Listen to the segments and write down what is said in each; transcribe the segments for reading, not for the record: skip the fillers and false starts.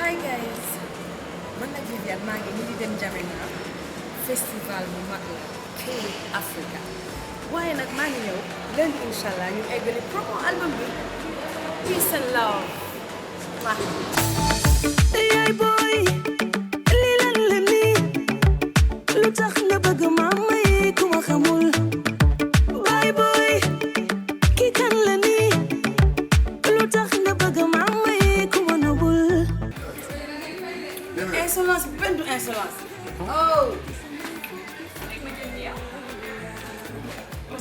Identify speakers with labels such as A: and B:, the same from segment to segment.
A: Hi guys, man la Viviane maa ngi nii di dem Jamena festival bu mag la K Africa waaye nag maa ngi ñëw lundi inshallah ñu eggali promo album bi peace and love
B: yaay boy lii lan la nii lu tax nga bëgg ma may ku ma xamul baay boy kii kan la nii lu tax nga bëgg ma may ku ma nobul
A: insolence benn du insolence oh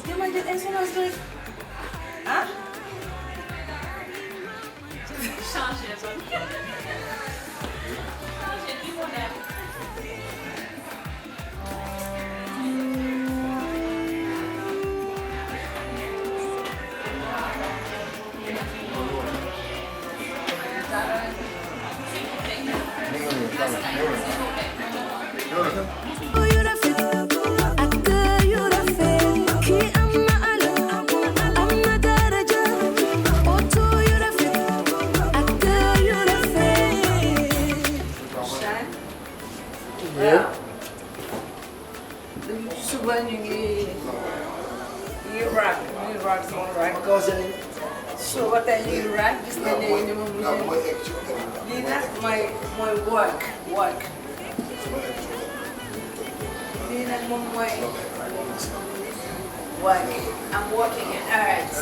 A: dama jël insolence rek ah
C: Changer ça. Changer du modèle.
A: Yeah. Suba ñu ngi rap sama rap goselin so ba tey ñu ngi rap gis nga léegi ni ma bougé lii nag mooy work lii nag moom mooy work I'm working in art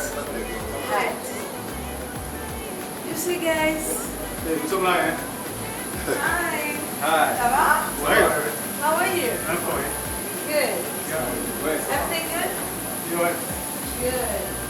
A: you see guys
D: Hey, what's up, Lion?
A: hi
D: Hi.
A: ça va
D: Ouais.
A: how are you
D: I'm fine.
A: good
D: Yeah. Ouais.
A: everything good
D: Ouais.
A: good